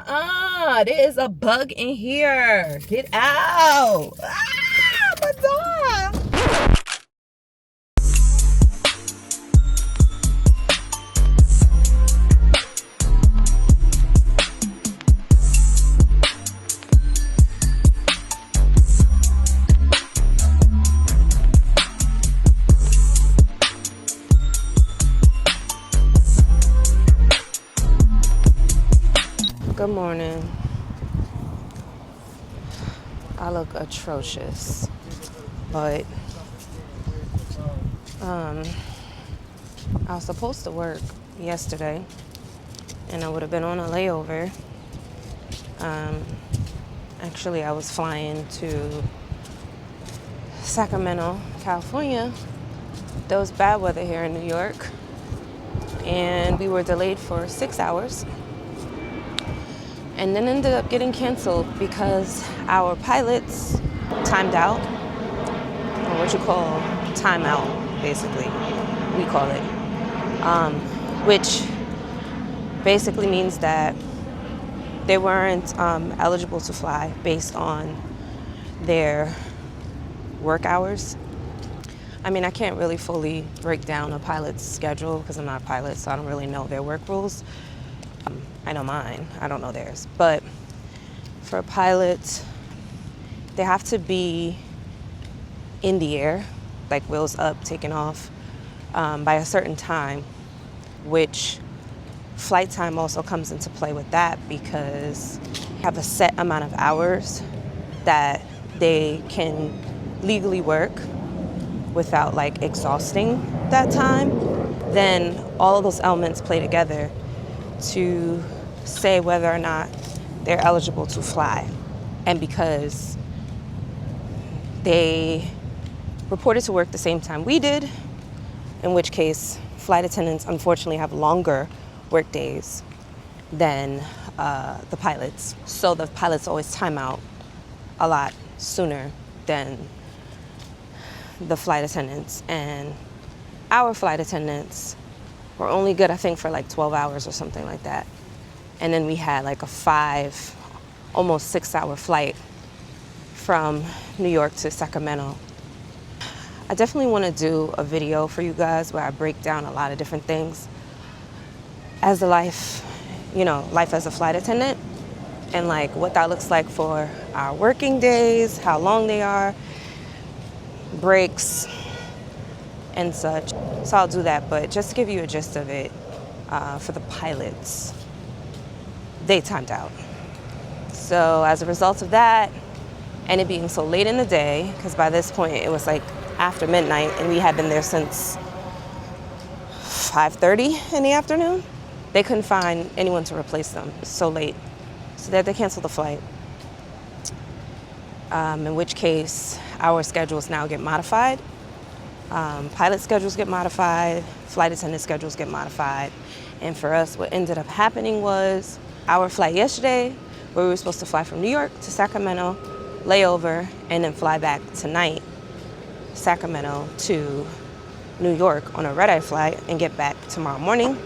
There is a bug in here. Get out. My dog. Good morning. I look atrocious, but I was supposed to work yesterday, and I would have been on a layover. Actually, I was flying to Sacramento, California. There was bad weather here in New York, and we were delayed for 6 hours. And then ended up getting canceled because our pilots timed out, or what you call timeout, basically, we call it, which basically means that they weren't eligible to fly based on their work hours. I mean, I can't really fully break down a pilot's schedule because I'm not a pilot, so I don't really know their work rules. I know mine, I don't know theirs. But for pilots, they have to be in the air, like wheels up, taking off, by a certain time, which flight time also comes into play with that because they have a set amount of hours that they can legally work without like exhausting that time. Then all of those elements play together to say whether or not they're eligible to fly. And because they reported to work the same time we did, in which case flight attendants unfortunately have longer work days than the pilots. So the pilots always time out a lot sooner than the flight attendants. And our flight attendants were only good, I think, for like 12 hours or something like that. And then we had like a 5, almost 6-hour flight from New York to Sacramento. I definitely want to do a video for you guys where I break down a lot of different things as a life as a flight attendant, and like what that looks like for our working days, how long they are, breaks, and such. So I'll do that, but just to give you a gist of it, for the pilots, they timed out. So as a result of that, and it being so late in the day, because by this point it was like after midnight and we had been there since 5:30 in the afternoon, they couldn't find anyone to replace them so late. So they had to cancel the flight. In which case our schedules now get modified. Pilot schedules get modified, flight attendant schedules get modified. And for us, what ended up happening was our flight yesterday, where we were supposed to fly from New York to Sacramento, layover, and then fly back tonight, Sacramento to New York on a red-eye flight and get back tomorrow morning.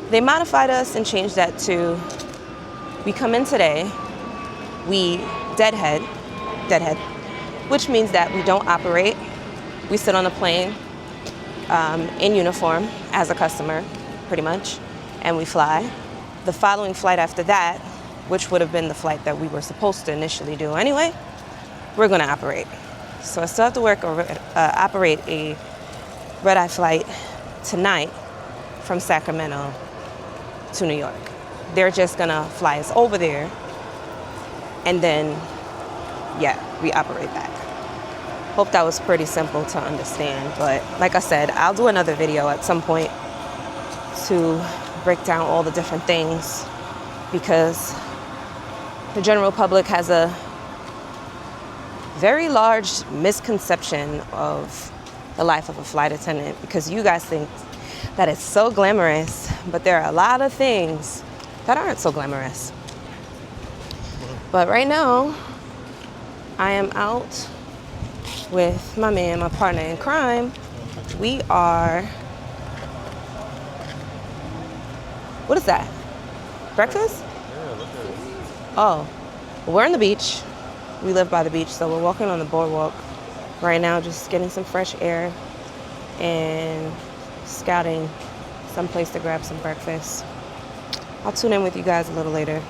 They modified us and changed that to, we come in today, we deadhead, which means that we don't operate. We sit on a plane in uniform as a customer, pretty much, and we fly. The following flight after that, which would have been the flight that we were supposed to initially do anyway, we're going to operate. So I still have to operate a red-eye flight tonight from Sacramento to New York. They're just going to fly us over there, and then, we operate back. Hope that was pretty simple to understand, but like I said, I'll do another video at some point to break down all the different things, because the general public has a very large misconception of the life of a flight attendant, because you guys think that it's so glamorous, but there are a lot of things that aren't so glamorous. But right now, I am out with my man, my partner in crime. We are, what is that? Breakfast? Oh, we're on the beach. We live by the beach, so we're walking on the boardwalk right now, just getting some fresh air and scouting some place to grab some breakfast. I'll tune in with you guys a little later.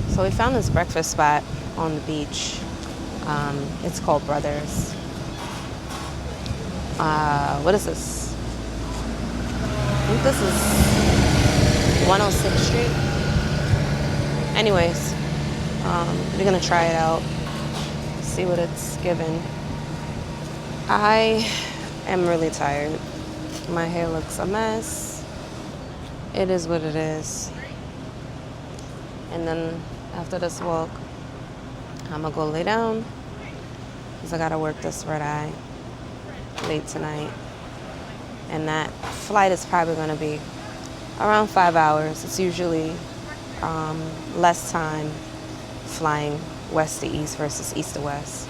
So we found this breakfast spot on the beach. It's called Brothers. What is this? I think this is 106th Street. Anyways, we're gonna try it out, see what it's given. I am really tired. My hair looks a mess. It is what it is. And then after this walk, I'm gonna go lay down because I gotta work this red eye late tonight. And that flight is probably gonna be around 5 hours. It's usually less time flying west to east versus east to west.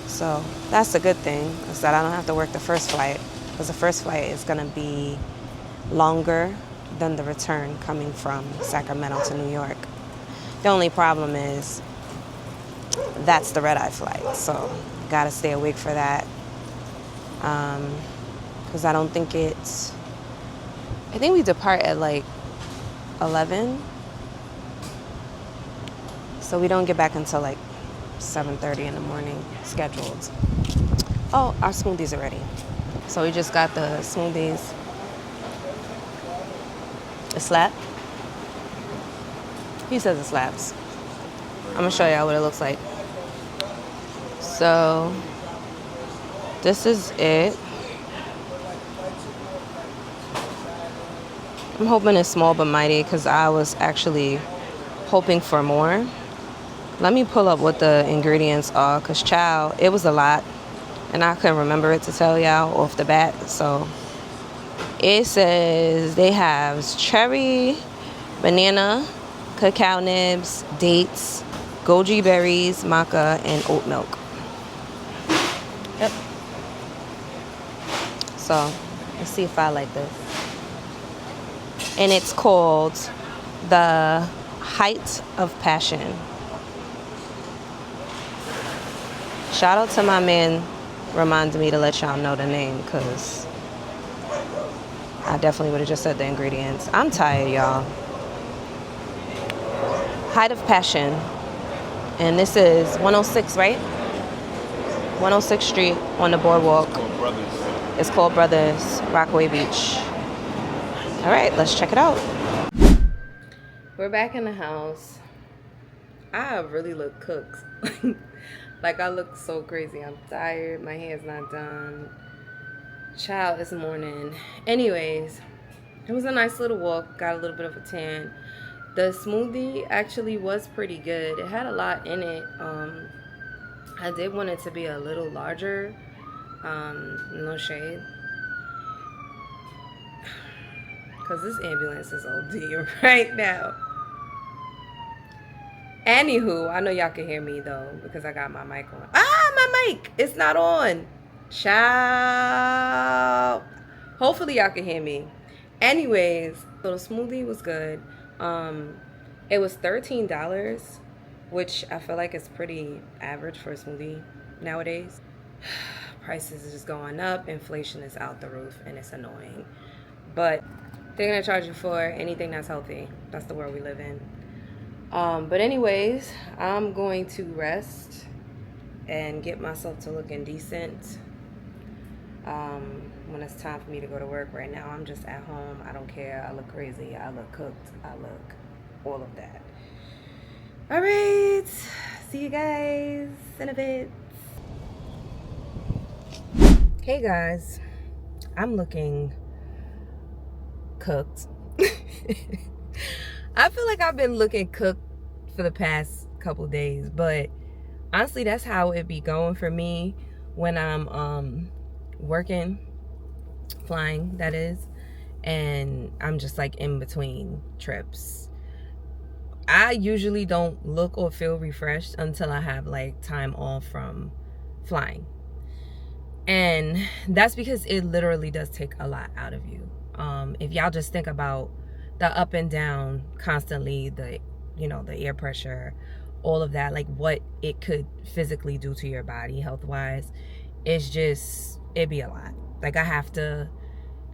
So that's a good thing, is that I don't have to work the first flight, because the first flight is gonna be longer than the return coming from Sacramento to New York. The only problem is that's the red-eye flight, so gotta stay awake for that. Because I don't think it's, I think we depart at like 11, so we don't get back until like 7:30 in the morning scheduled. Oh, our smoothies are ready. So we just got the smoothies. It slap? He says it slaps. I'm gonna show y'all what it looks like. So this is it. I'm hoping it's small but mighty, because I was actually hoping for more. Let me pull up what the ingredients are, because child, it was a lot and I couldn't remember it to tell y'all off the bat. So it says they have cherry, banana, cacao nibs, dates, goji berries, maca, and oat milk. Yep. So let's see if I like this. And it's called the Height of Passion. Shout out to my man reminding me to let y'all know the name, because I definitely would have just said the ingredients. I'm tired, y'all. Height of Passion. And this is 106, right? 106th Street on the boardwalk. It's called Brothers, Rockaway Beach. All right, let's check it out. We're back in the house. I really look cooked. Like, I look so crazy. I'm tired. My hair's not done. Child, it's morning. Anyways, it was a nice little walk. Got a little bit of a tan. The smoothie actually was pretty good. It had a lot in it. I did want it to be a little larger. No shade. Because this ambulance is OD right now. Anywho, I know y'all can hear me though, because I got my mic on. Ah, my mic! It's not on. Ciao. Hopefully y'all can hear me. Anyways, so the smoothie was good. It was $13, which I feel like is pretty average for a smoothie nowadays. Prices is just going up. Inflation is out the roof, and it's annoying. But they're gonna charge you for anything that's healthy. That's the world we live in. But anyways, I'm going to rest and get myself to looking decent when it's time for me to go to work. Right now, I'm just at home. I don't care. I look crazy. I look cooked. I look all of that. All right. See you guys in a bit. Hey, guys. I'm looking cooked. I feel like I've been looking cooked for the past couple days, but honestly, that's how it be going for me when I'm working, flying, that is, and I'm just like in between trips. I usually don't look or feel refreshed until I have like time off from flying. And that's because it literally does take a lot out of you. If y'all just think about the up and down constantly, the the air pressure, all of that, like what it could physically do to your body health wise, it'd be a lot. Like I have to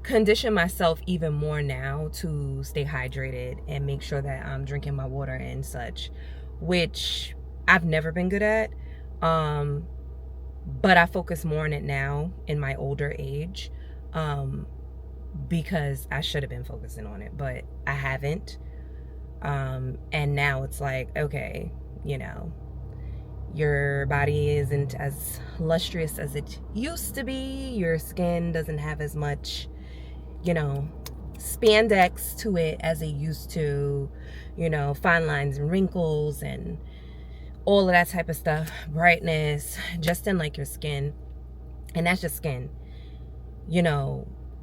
condition myself even more now to stay hydrated and make sure that I'm drinking my water and such, which I've never been good at. But I focus more on it now in my older age, because I should have been focusing on it, but I haven't. And now it's like, okay, your body isn't as lustrous as it used to be. Your skin doesn't have as much, spandex to it as it used to, fine lines and wrinkles and all of that type of stuff, brightness, just in like your skin. And that's just skin.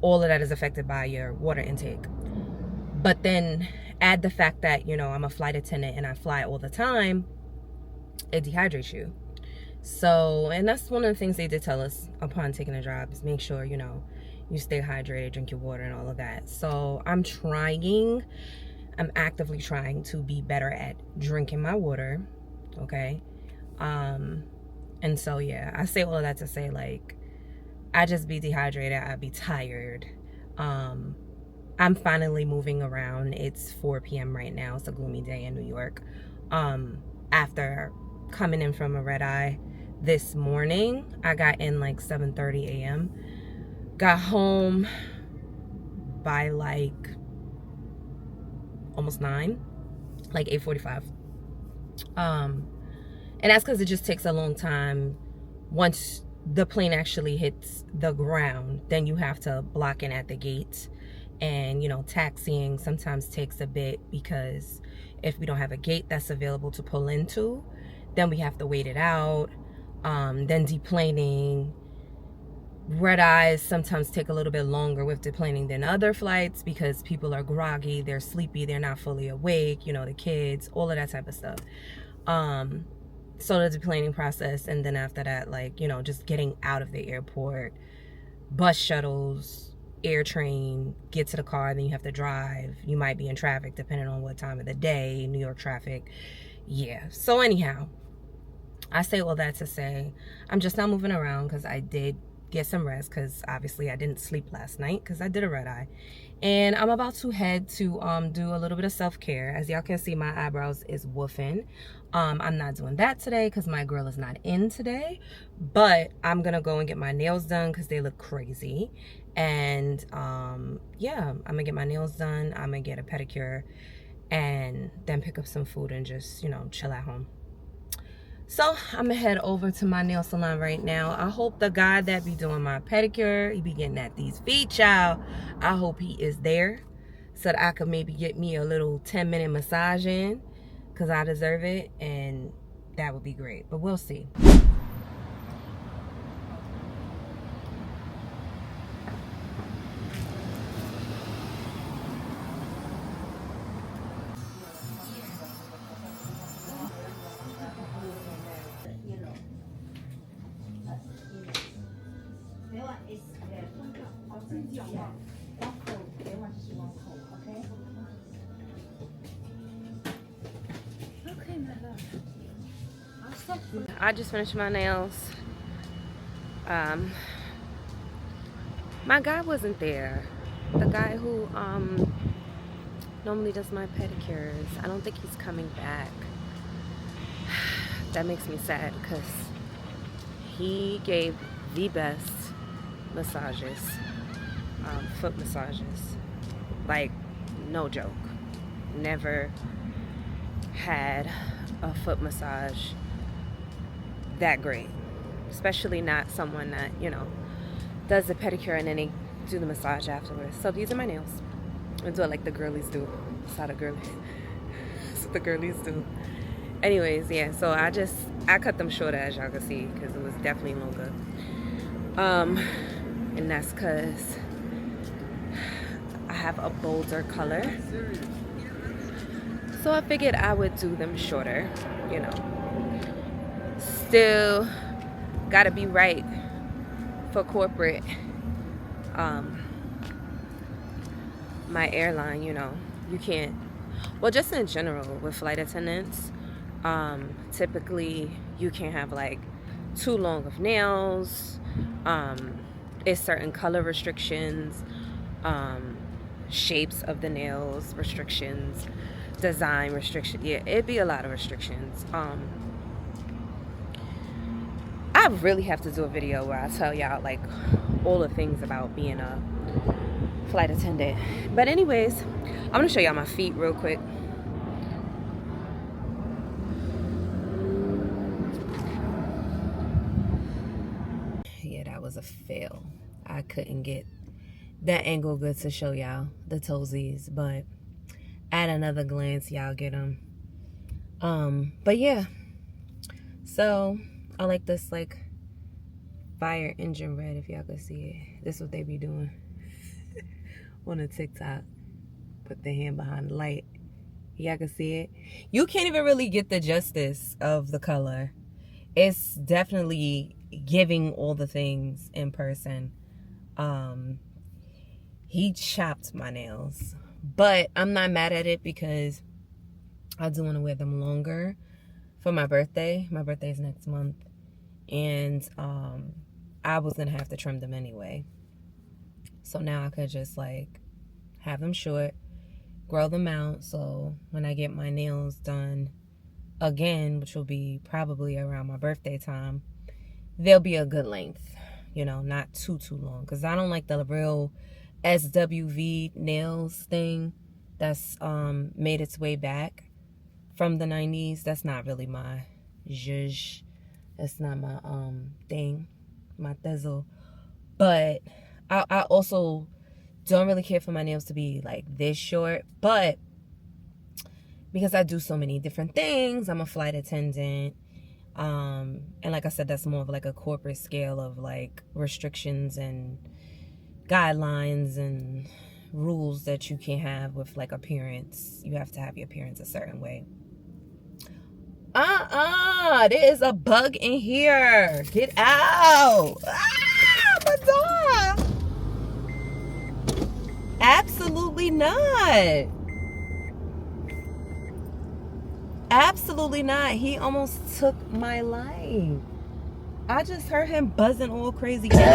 All of that is affected by your water intake. But then add the fact that, I'm a flight attendant and I fly all the time, it dehydrates you. So, and that's one of the things they did tell us upon taking the job is make sure, you stay hydrated, drink your water and all of that. So I'm actively trying to be better at drinking my water. Okay. And so, yeah, I say all of that to say, like, I just be dehydrated. I be tired. I'm finally moving around. It's 4 p.m. right now. It's a gloomy day in New York. After coming in from a red eye this morning, I got in like 7:30 a.m. Got home by like almost 9, like 8:45. And that's because it just takes a long time. Once the plane actually hits the ground, then you have to block in at the gate. And, taxiing sometimes takes a bit because if we don't have a gate that's available to pull into, then we have to wait it out. Then deplaning. Red eyes sometimes take a little bit longer with deplaning than other flights because people are groggy, they're sleepy, they're not fully awake, the kids, all of that type of stuff. So the deplaning process, and then after that, like, just getting out of the airport, bus shuttles, air train, get to the car, then you have to drive. You might be in traffic depending on what time of the day, New York traffic. Yeah. So anyhow, I say all that to say I'm just not moving around because I did get some rest because obviously I didn't sleep last night because I did a red eye. And I'm about to head to do a little bit of self-care. As y'all can see, my eyebrows is woofing. I'm not doing that today because my girl is not in today, but I'm gonna go and get my nails done because they look crazy. And yeah, I'm gonna get my nails done, I'm gonna get a pedicure, and then pick up some food and just chill at home. So I'm gonna head over to my nail salon right now. I hope the guy that be doing my pedicure, he be getting at these feet, child. I hope he is there so that I could maybe get me a little 10-minute massage in because I deserve it, and that would be great. But we'll see. I just finished my nails. My guy wasn't there. The guy who normally does my pedicures, I don't think he's coming back. That makes me sad because he gave the best massages, foot massages. Like, no joke. Never had a foot massage that great, especially not someone that does the pedicure and then they do the massage afterwards. So these are my nails. I do it like the girlies do. That's how the girlies. That's what the girlies do. Anyways, yeah. So I cut them short, as y'all can see, because it was definitely longer. And that's because I have a bolder color. So I figured I would do them shorter, you know. Still gotta be right for corporate. My airline, you know, you can't, well, just in general with flight attendants, typically you can't have like too long of nails. It's certain color restrictions, shapes of the nails restrictions, design restrictions. Yeah, it'd be a lot of restrictions. I really have to do a video where I tell y'all like all the things about being a flight attendant. But anyways, I'm gonna show y'all my feet real quick. Yeah, that was a fail. I couldn't get that angle good to show y'all the toesies, but at another glance y'all get them. But yeah, so I like this like fire engine red, if y'all can see it. This is what they be doing on a TikTok. Put the hand behind the light. Y'all can see it. You can't even really get the justice of the color. It's definitely giving all the things in person. He chopped my nails, but I'm not mad at it because I do want to wear them longer for my birthday. My birthday is next month, and I was gonna have to trim them anyway. So now I could just like have them short, grow them out, so when I get my nails done again, which will be probably around my birthday time, they'll be a good length, you know, not too long, because I don't like the real SWV nails thing that's made its way back from the 90s. That's not really my zhuzh. That's not my thing, my thizzle. But I also don't really care for my nails to be like this short, but because I do so many different things, I'm a flight attendant, and like I said, that's more of like a corporate scale of like restrictions and guidelines and rules that you can't have with like appearance. You have to have your appearance a certain way. There is a bug in here. Get out. My dog. Absolutely not. Absolutely not. He almost took my life. I just heard him buzzing all crazy. Wow,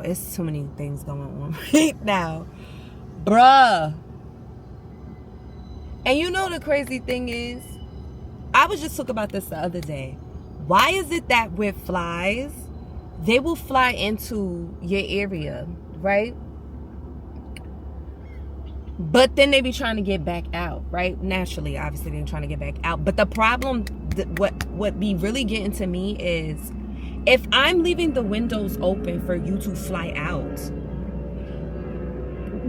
it's too many things going on right now. Bruh. And you know the crazy thing is, I was just talking about this the other day. Why is it that with flies, they will fly into your area, right? But then they be trying to get back out, right? Naturally, obviously, they're trying to get back out. But the problem, what be really getting to me is, if I'm leaving the windows open for you to fly out,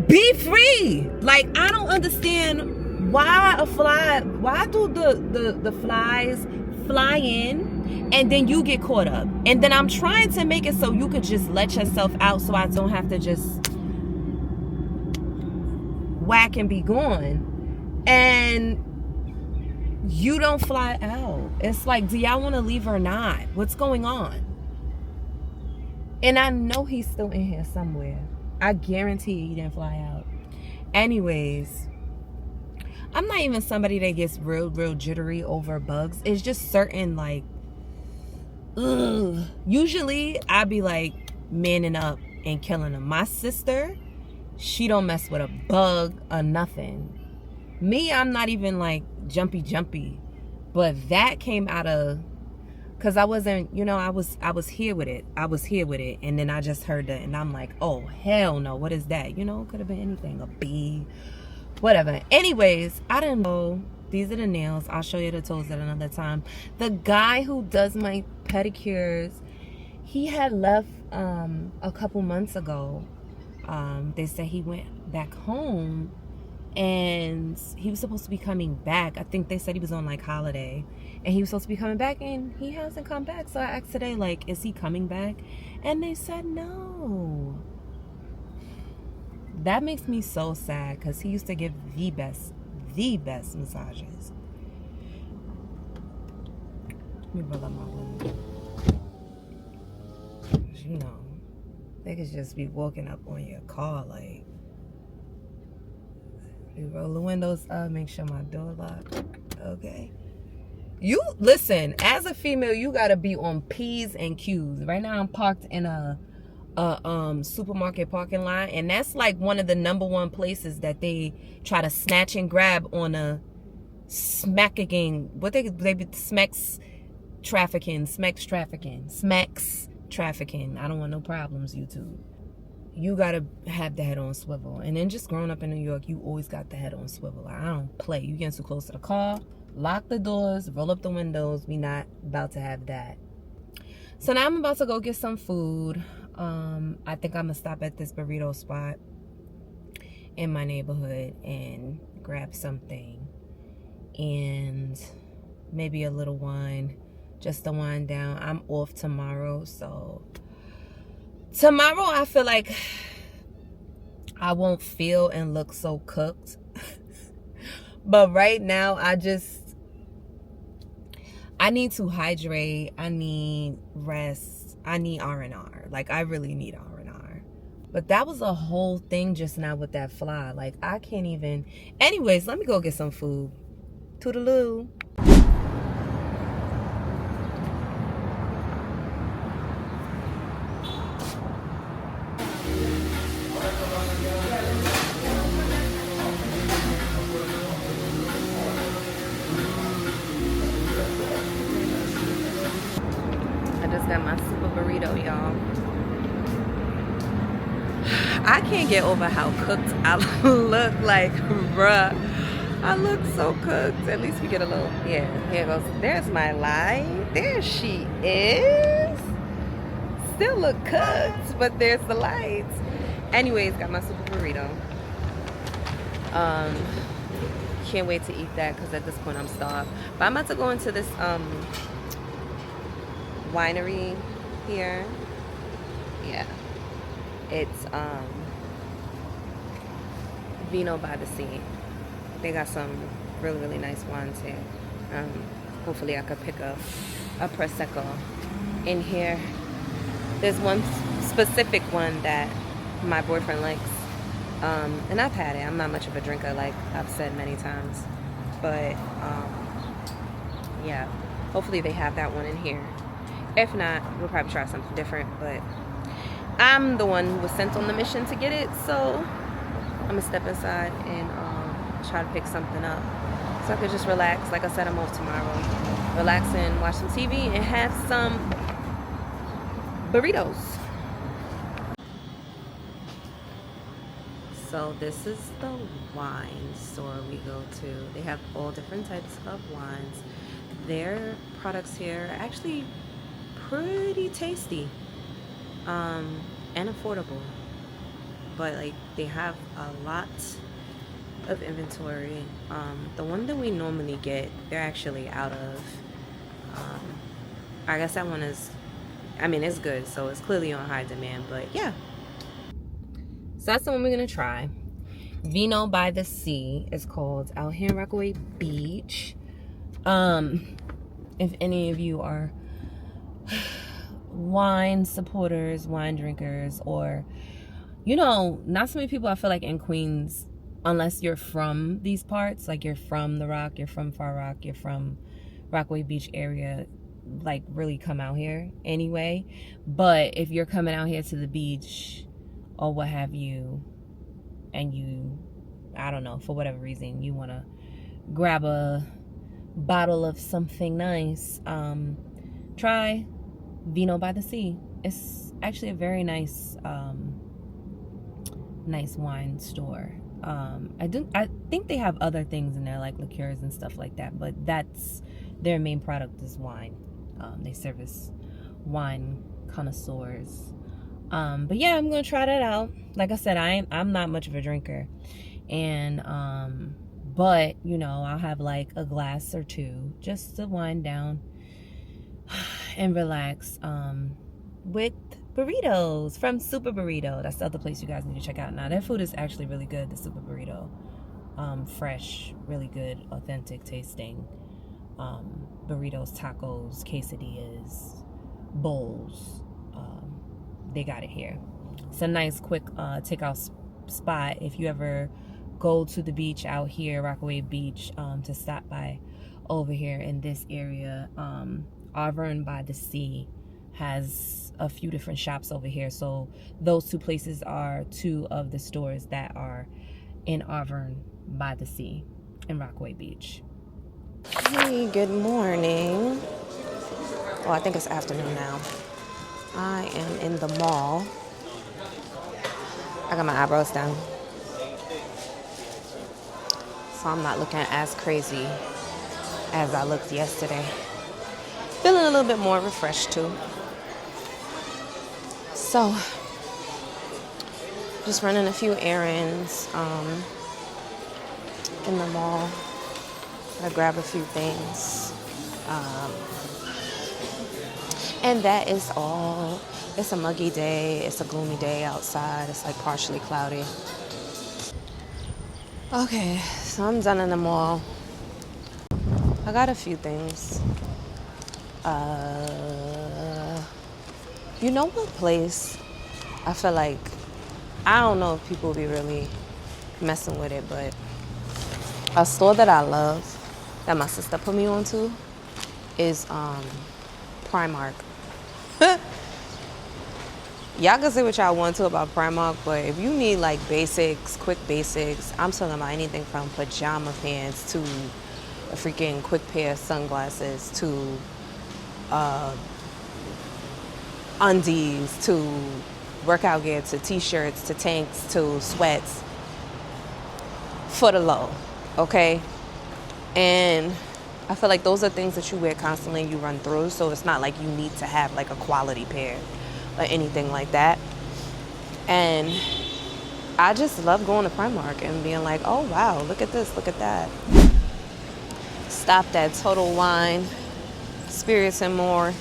be free. Like, I don't understand why do the flies fly in and then you get caught up. And then I'm trying to make it so you could just let yourself out so I don't have to just whack and be gone, and you don't fly out. It's like, do y'all want to leave or not? What's going on? And I know he's still in here somewhere. I guarantee he didn't fly out. Anyways, I'm not even somebody that gets real jittery over bugs. It's just certain like, usually I'd be like manning up and killing them. My sister, she don't mess with a bug or nothing. Me, I'm not even like jumpy. But that came out of, because I wasn't, you know, I was here with it. And then I just heard that and I'm like, oh, hell no. What is that? You know, it could have been anything. A bee, whatever. Anyways, I didn't know. These are the nails. I'll show you the toes at another time. The guy who does my pedicures, he had left a couple months ago. They said he went back home and he was supposed to be coming back. I think they said he was on like holiday and he was supposed to be coming back and he hasn't come back. So I asked today, like, is he coming back? And they said no. That makes me so sad because he used to give the the best massages. Let me roll up my window. You know, they could just be walking up on your car like, you roll the windows up, make sure my door locked. Okay. You listen, as a female, you gotta be on P's and Q's. Right now I'm parked in a supermarket parking lot, and that's like one of the number 1 places that they try to snatch and grab on a smacking, what they smacks trafficking. I don't want no problems, YouTube. You gotta have the head on swivel. And then just growing up in New York, you always got the head on swivel. Like, I don't play. You getting too close to the car, lock the doors, roll up the windows. We not about to have that. So now I'm about to go get some food. I think I'm gonna stop at this burrito spot in my neighborhood and grab something and maybe a little wine just to wind down. I'm off tomorrow, so tomorrow I feel like I won't feel and look so cooked. But right now I need to hydrate. I need rest. I need R&R. Like, I really need R&R. But that was a whole thing just now with that fly. Like, I can't even. Anyways, let me go get some food. Toodaloo. Got my super burrito, y'all. I can't get over how cooked I look. Like, bruh, I look so cooked. At least we get a little. Yeah, here goes. There's my light. There she is. Still look cooked, but there's the lights. Anyways, got my super burrito. Can't wait to eat that because at this point I'm starved. But I'm about to go into this winery here. Yeah, it's Vino by the Sea. They got some really nice wines here. Hopefully I could pick up a prosecco in here. There's one specific one that my boyfriend likes, and I've had it. I'm not much of a drinker, like I've said many times, but yeah, hopefully they have that one in here. If not, we'll probably try something different, but I'm the one who was sent on the mission to get it, so I'm gonna step inside and try to pick something up so I could just relax. Like I said, I'm off tomorrow. Relax and watch some TV and have some burritos. So this is the wine store we go to. They have all different types of wines. Their products here are actually pretty tasty and affordable, but like they have a lot of inventory. The one that we normally get, they're actually out of. I guess that one is, I mean, it's good, so it's clearly on high demand. But yeah, so that's the one we're gonna try. Vino by the Sea is called, out here in Rockaway Beach. If any of you are wine supporters, wine drinkers, or, you know, not so many people I feel like in Queens, unless you're from these parts, like you're from the Rock, you're from Far Rock, you're from Rockaway Beach area, like really come out here anyway. But if you're coming out here to the beach or what have you, and you, I don't know, for whatever reason you want to grab a bottle of something nice, try Vino by the Sea. It's actually a very nice nice wine store. I think they have other things in there like liqueurs and stuff like that, but that's their main product is wine. They service wine connoisseurs. But yeah, I'm gonna try that out. Like I said, I'm not much of a drinker, and but you know, I'll have like a glass or two just to wind down and relax with burritos from Super Burrito. That's the other place you guys need to check out. Now their food is actually really good, the Super Burrito. fresh, really good, authentic tasting burritos, tacos, quesadillas, bowls. They got it here. It's a nice, quick takeout spot if you ever go to the beach out here, Rockaway Beach, to stop by over here in this area. Auburn by the Sea has a few different shops over here. So those two places are two of the stores that are in Auburn by the Sea in Rockaway Beach. Hey, good morning. Well, I think it's afternoon now. I am in the mall. I got my eyebrows done, so I'm not looking as crazy as I looked yesterday. Feeling a little bit more refreshed too. So, just running a few errands in the mall. I grab a few things. And that is all. It's a muggy day. It's a gloomy day outside. It's like partially cloudy. Okay, so I'm done in the mall. I got a few things. You know what place I feel like, I don't know if people be really messing with it, but a store that I love that my sister put me on to is Primark. Y'all can say what y'all want to about Primark, but if you need like basics, quick basics, I'm talking about anything from pajama pants to a freaking quick pair of sunglasses to undies to workout gear to t-shirts to tanks to sweats for the low, okay? And I feel like those are things that you wear constantly, you run through, so it's not like you need to have like a quality pair or anything like that. And I just love going to Primark and being like, oh wow, look at this, look at that. Stopped at Total Wine, Spirits and More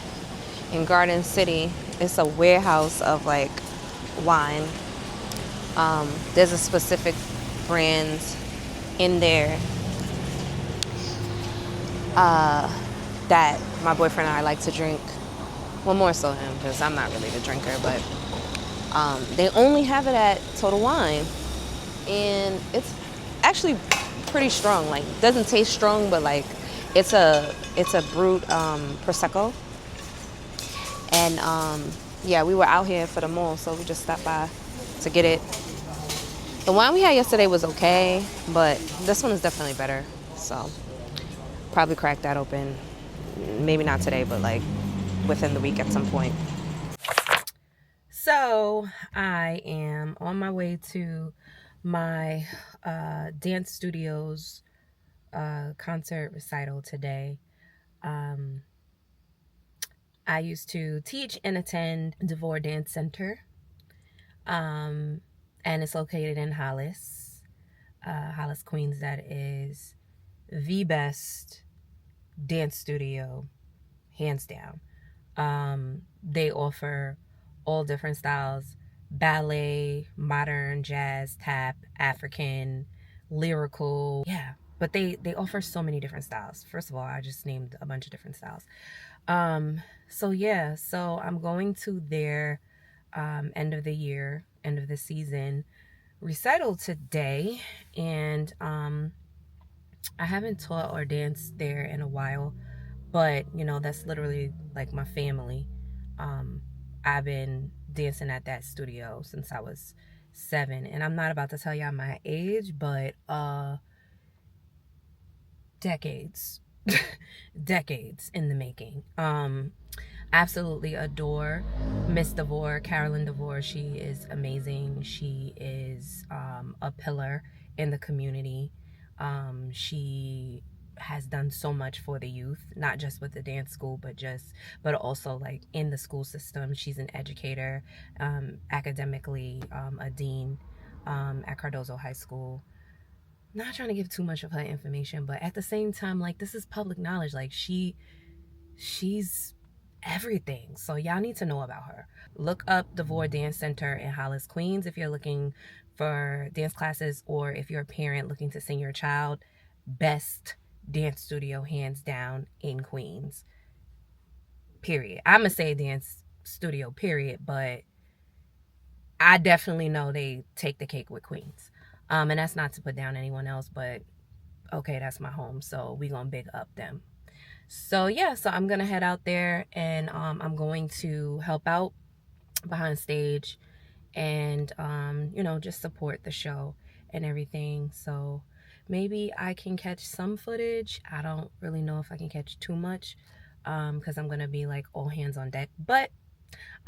in Garden City. It's a warehouse of like wine. There's a specific brand in there that my boyfriend and I like to drink. Well, more so him, because I'm not really the drinker, but they only have it at Total Wine, and it's actually pretty strong. Like, it doesn't taste strong, but like it's a brut prosecco. And yeah, we were out here for the mall, so we just stopped by to get it. The wine we had yesterday was okay, but this one is definitely better. So probably crack that open. Maybe not today, but like within the week at some point. So I am on my way to my dance studio's concert recital today. I used to teach and attend DeVore Dance Center, and it's located in Hollis, Queens. That is the best dance studio, hands down. They offer all different styles: ballet, modern, jazz, tap, African, lyrical. Yeah, but they offer so many different styles. First of all, I just named a bunch of different styles. So yeah, so I'm going to their end of the year, end of the season recital today, and I haven't taught or danced there in a while, but you know, that's literally like my family. I've been dancing at that studio since I was 7, and I'm not about to tell y'all my age, but decades decades in the making. Absolutely adore Miss DeVore, Carolyn DeVore. She is amazing. She is a pillar in the community. She has done so much for the youth, not just with the dance school, but also like in the school system. She's an educator, academically, a dean at Cardozo High School. Not trying to give too much of her information, but at the same time, like, this is public knowledge. Like, she's everything. So y'all need to know about her. Look up DeVore Dance Center in Hollis, Queens if you're looking for dance classes, or if you're a parent looking to send your child. Best dance studio hands down in Queens, period. I'm gonna say dance studio, period, but I definitely know they take the cake with Queens. And that's not to put down anyone else, but okay, that's my home, so we gonna big up them. So yeah, so I'm gonna head out there, and I'm going to help out behind stage, and you know, just support the show and everything. So maybe I can catch some footage. I don't really know if I can catch too much, because I'm gonna be like all hands on deck, but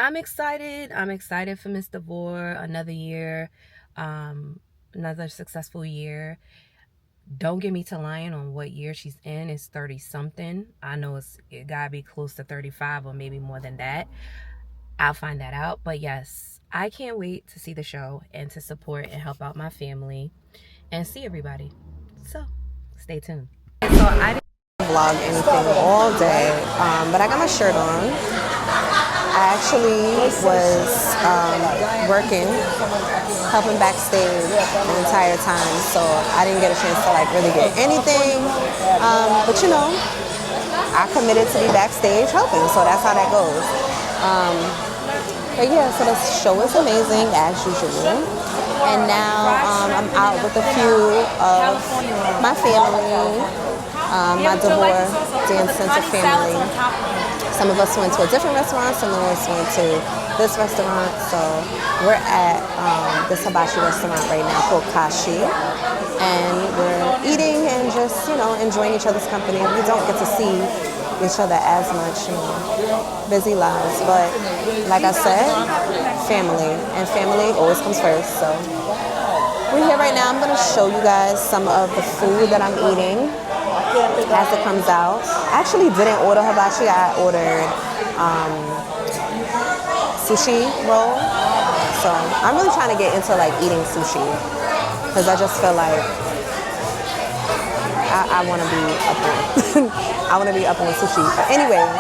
I'm excited. I'm excited for Miss DeVore. Another year, another successful year. Don't get me to lying on what year she's in. It's 30 something. I know it gotta be close to 35 or maybe more than that. I'll find that out. But yes, I can't wait to see the show and to support and help out my family and see everybody. So stay tuned. So I didn't vlog anything all day, but I got my shirt on. I actually was working, helping backstage the entire time, so I didn't get a chance to like really get anything. But you know, I committed to be backstage helping, so that's how that goes. But yeah, so the show is amazing as usual. And now I'm out with a few of my family, my DeVore Dance Center family. Some of us went to a different restaurant, some of us went to this restaurant. So we're at this hibachi restaurant right now called Kashi. And we're eating and just, you know, enjoying each other's company. We don't get to see each other as much, you know, busy lives. But like I said, family. And family always comes first. So we're here right now. I'm going to show you guys some of the food that I'm eating as it comes out. I actually didn't order hibachi. I ordered sushi roll. So I'm really trying to get into like eating sushi, because I just feel like I want to be up on I want to be up on sushi. But anyways,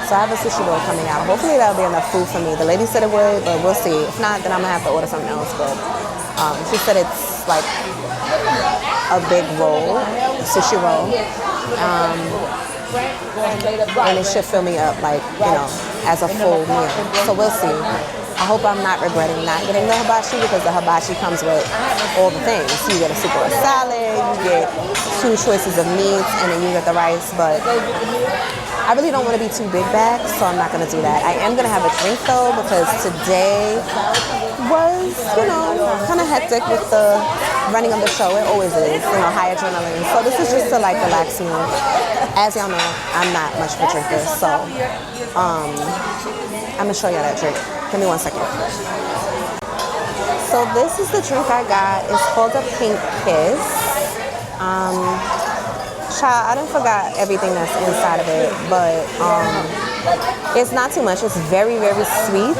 so I have a sushi roll coming out. Hopefully that'll be enough food for me. The lady said it would, but we'll see. If not, then I'm gonna have to order something else. But she said it's like a big roll, sushi roll, and it should fill me up, like, you know, as a full meal. So we'll see. I hope I'm not regretting not getting the hibachi, because the hibachi comes with all the things. You get a super salad, you get 2 choices of meats, and then you get the rice. But I really don't want to be too big bag, so I'm not going to do that. I am going to have a drink though, because today was, you know, kind of hectic with the running of the show. It always is, you know, high adrenaline. So this is just to like relax me. As y'all know, I'm not much of a drinker, so I'm going to show y'all that drink. Give me 1 second. So this is the drink I got. It's called a Pink Kiss. Child, I done forgot everything that's inside of it, but it's not too much. It's very, very sweet.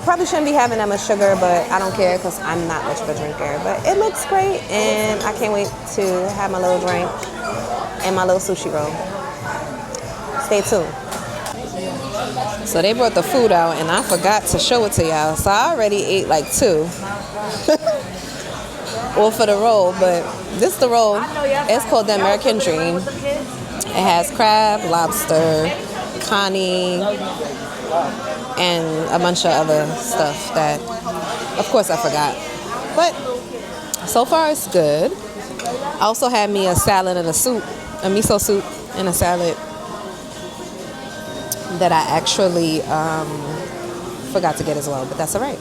Probably shouldn't be having that much sugar, but I don't care, because I'm not much of a drinker. But it looks great, and I can't wait to have my little drink and my little sushi roll. Stay tuned. So they brought the food out, and I forgot to show it to y'all. So I already ate like 2. All for the roll, but this is the roll. It's called the American Dream. It has crab, lobster, connie, and a bunch of other stuff that, of course, I forgot. But so far, it's good. I also had me a salad and a soup, a miso soup and a salad that I actually forgot to get as well, but that's all right.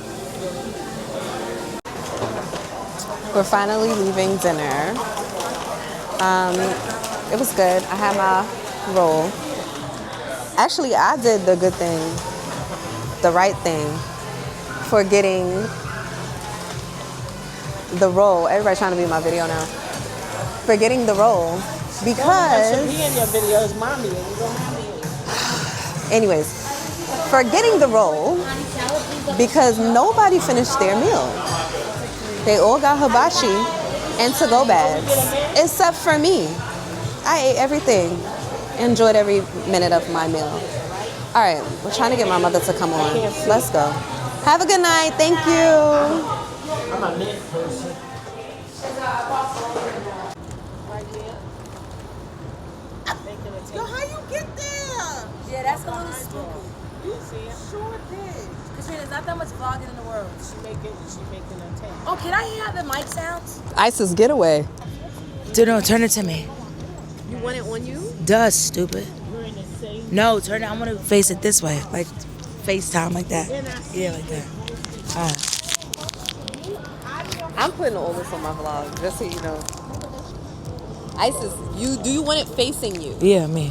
We're finally leaving dinner. It was good. I had my roll. Actually, I did the good thing, the right thing, for getting the roll. Everybody trying to be in my video now. For getting the roll, because should be in your videos, mommy. anyways, for getting the roll, because nobody finished their meal. They all got hibachi and to-go bags, except for me. I ate everything, enjoyed every minute of my meal. All right, we're trying to get my mother to come on. Let's go. Have a good night. Thank you. I'm a mid person. Yo, how you get there? Yeah, that's a little stupid. You sure did. Katrina, there's not that much vlogging in the world. She making a tape. Oh, can I hear the mic sounds? Isis getaway. Dude, no, turn it to me. You want it on you? Duh, stupid. We're in the same. No, turn it. I want to face it this way, like FaceTime, like that. Yeah, like that. I'm putting all this on my vlog, just so you know. Isis, do you want it facing you? Yeah, me.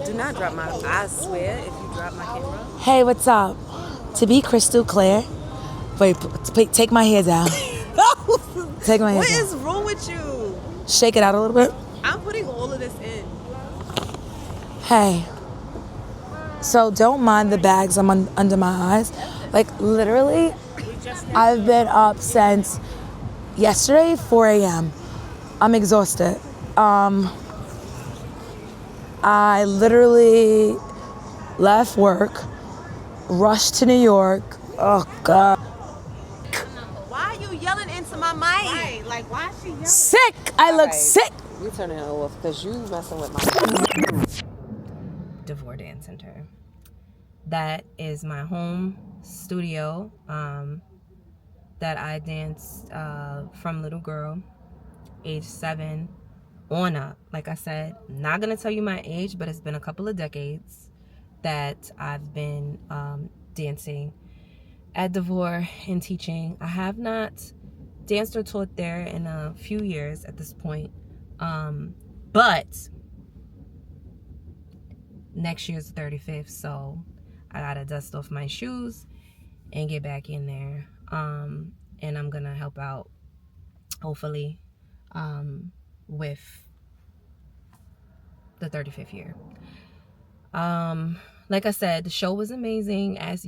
Do not drop my, I swear, if you drop my camera. Hey, what's up? To be crystal clear, wait, take my hair down. Take my hair What down. is wrong with you? Shake it out a little bit. I'm putting all of this in. Hey. So don't mind the bags I'm under my eyes. Like literally, I've been up since yesterday, 4 a.m. I'm exhausted. I literally left work, rushed to New York. Oh God. Why are you yelling into my mic? Right, like why is she yelling? Sick. I look Alright. sick. You turning it off because you messing with my DeVore Dance Center. That is my home studio that I danced from little girl, age 7 on up. Like I said, not gonna tell you my age, but it's been a couple of decades that I've been dancing at DeVore and teaching. I have not danced or taught there in a few years at this point, but next year's the 35th, so I gotta dust off my shoes and get back in there, and I'm gonna help out hopefully with the 35th year. Like I said, the show was amazing as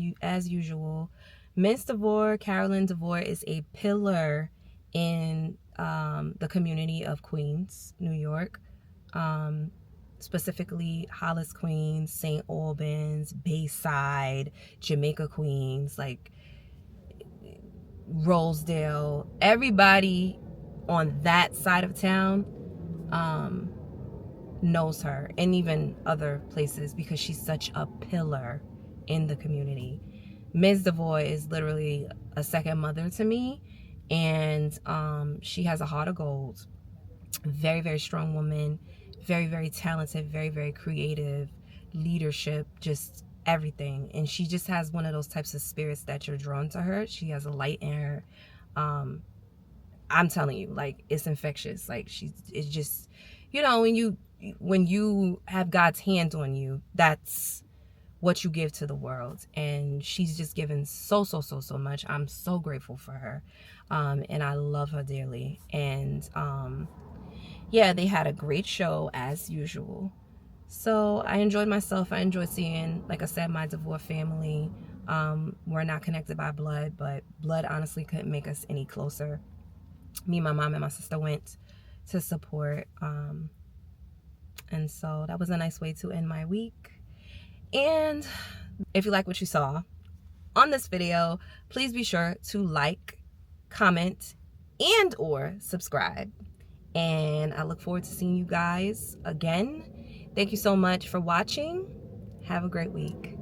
usual. Miss DeVore, Carolyn DeVore, is a pillar in the community of Queens, New York, specifically Hollis, Queens, St. Albans, Bayside, Jamaica, Queens, like Rosedale. Everybody on that side of town knows her, and even other places, because she's such a pillar in the community. Ms. DeVore is literally a second mother to me, and she has a heart of gold. Very, very strong woman, very, very talented, very, very creative, leadership, just everything. And she just has one of those types of spirits that you're drawn to her. She has a light in her. I'm telling you, like, it's infectious. Like, it's just, you know, when you have God's hand on you, that's what you give to the world. And she's just given so much. I'm so grateful for her, and I love her dearly. And yeah, they had a great show as usual. So I enjoyed myself. I enjoyed seeing, like I said, my DeVore family. We're not connected by blood, but blood honestly couldn't make us any closer. Me, my mom, and my sister went to support, and so that was a nice way to end my week. And if you like what you saw on this video, please be sure to like, comment, and or subscribe. And I look forward to seeing you guys again. Thank you so much for watching. Have a great week.